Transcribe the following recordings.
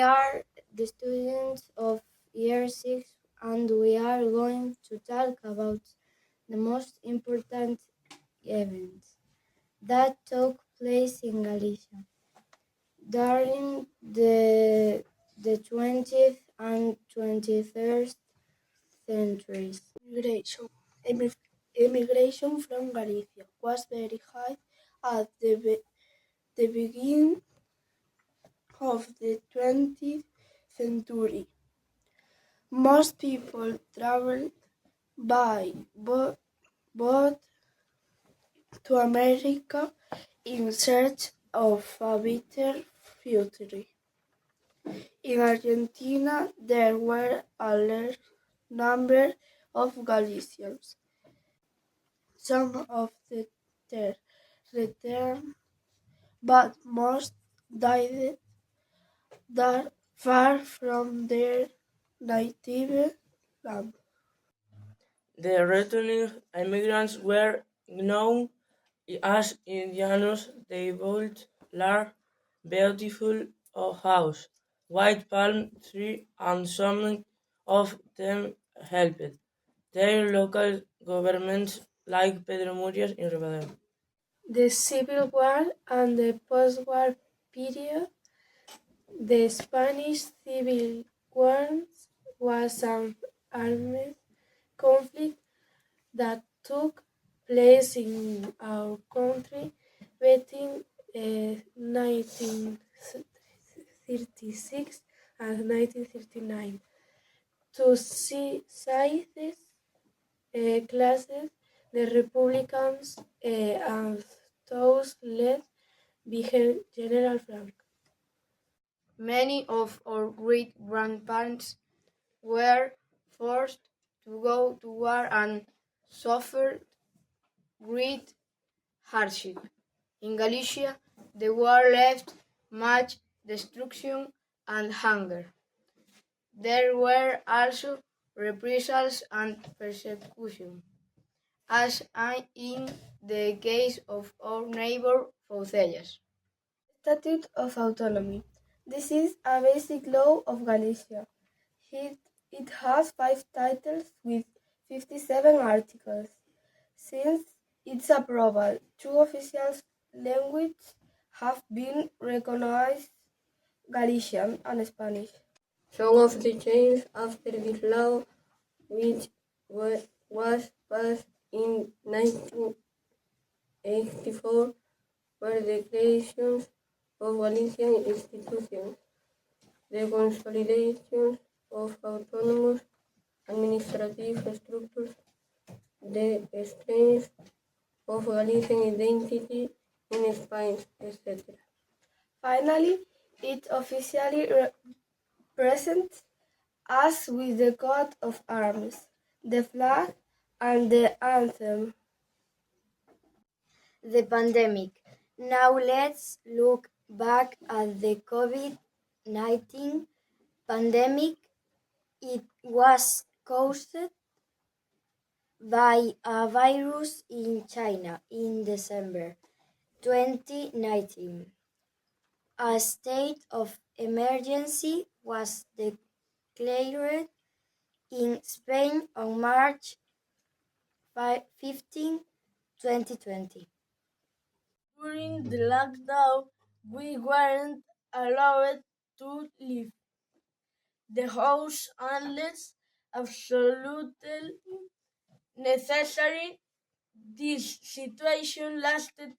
are the students of year 6 and we are going to talk about the most important events that took place in Galicia during the 20th and 21st centuries. Immigration from Galicia was very high at the beginning of the 20th century. Most people traveled by boat to America in search of a better future. In Argentina, there were a large number of Galicians. Some of them returned, but most died there far from their native land. The returning immigrants were known as Indianos. They built large, beautiful houses, white palm trees, and some of them helped their local governments, like Pedro Murias in Ribadeo. The Civil War and the post-war period. The Spanish Civil War was an armed conflict that took place in our country between 1936 and 1939. Two sides classes, the Republicans and those led by General Franco. Many of our great-grandparents were forced to go to war and suffered great hardship. In Galicia, the war left much destruction and hunger. There were also reprisals and persecution, as in the case of our neighbor Foucellas. Statute of Autonomy. This is a basic law of Galicia. It has 5 titles with 57 articles. Since its approval, 2 official languages have been recognized: Galician and Spanish. Some of the changes after this law, which was passed in 1984, were the creation of Galician institutions, the consolidation of autonomous administrative structures, the strength of Galician identity in Spain, etc. Finally, it officially presents us with the coat of arms, the flag, and the anthem. The pandemic. Now let's look back at the COVID-19 pandemic. It was caused by a virus in China in December 2019. A state of emergency was declared in Spain on March 15, 2020. During the lockdown, we weren't allowed to leave the house unless absolutely necessary. This situation lasted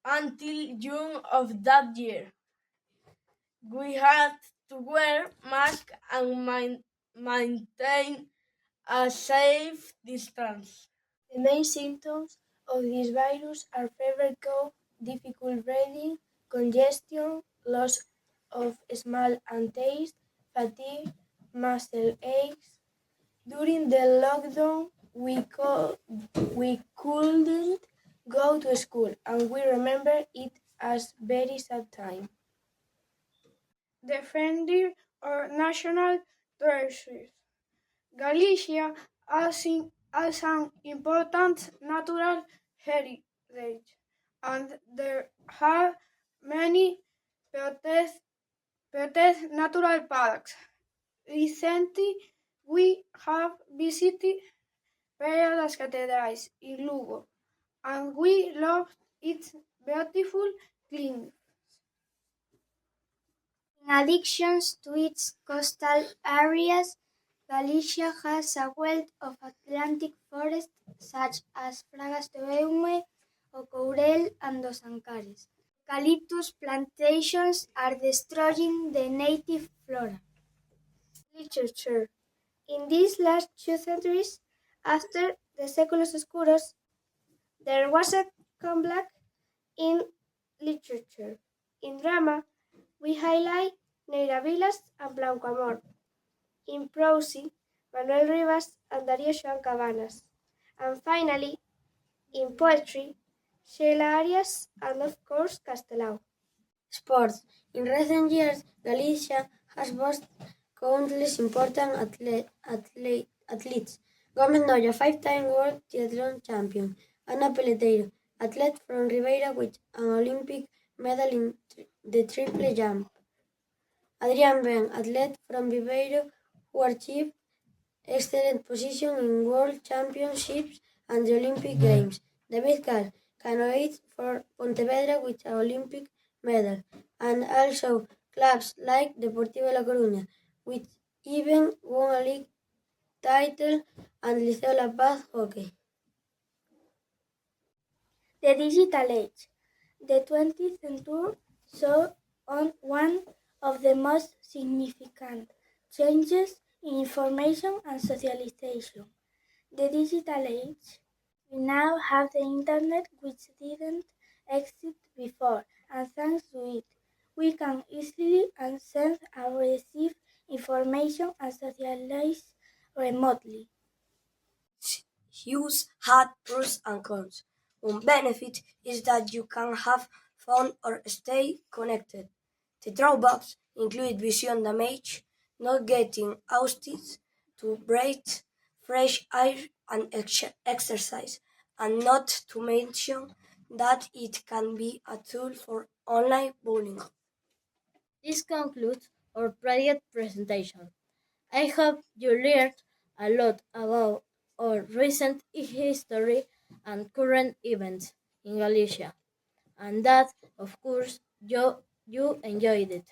until June of that year. We had to wear masks and maintain a safe distance. The main symptoms of this virus are fever, cough, difficult breathing, congestion, loss of smell and taste, fatigue, muscle aches. During the lockdown, we couldn't go to school, and we remember it as very sad time. Defending our national treasures. Galicia has an important natural heritage, and there are many protect natural parks. Recently, we have visited various cathedrals in Lugo, and we love its beautiful cliffs. In addition to its coastal areas, Galicia has a wealth of Atlantic forests such as Fragas de Beume, O Courel, and Dos Ancares. Eucalyptus plantations are destroying the native flora. Literature. In these last 2 centuries, after the Séculos Oscuros, there was a comeback in literature. In drama, we highlight Neira Vilas and Blanco Amor. In prose, Manuel Rivas and Darío Joan Cabanas. And finally, in poetry, Sheila Arias and of course Castelao. Sports. In recent years, Galicia has boasted countless important athletes. Gómez Noya, 5-time world triathlon champion. Ana Peleteiro, athlete from Ribeira with an Olympic medal in the triple jump. Adrián Ben, athlete from Viveiro who achieved excellent position in World Championships and the Olympic Games. David Car, canoeist for Pontevedra with an Olympic medal, and also clubs like Deportivo La Coruña, which even won a league title, and Liceo La Paz hockey. The digital age. The 20th century saw on one of the most significant changes in information and socialization. The digital age. We now have the internet, which didn't exist before, and thanks to it, we can easily send and receive information and socialize remotely. Use had pros and cons. One benefit is that you can have fun or stay connected. The drawbacks include vision damage, not getting outside to breathe fresh air and exercise, and not to mention that it can be a tool for online bullying. This concludes our project presentation. I hope you learned a lot about our recent history and current events in Galicia, and that, of course, you enjoyed it.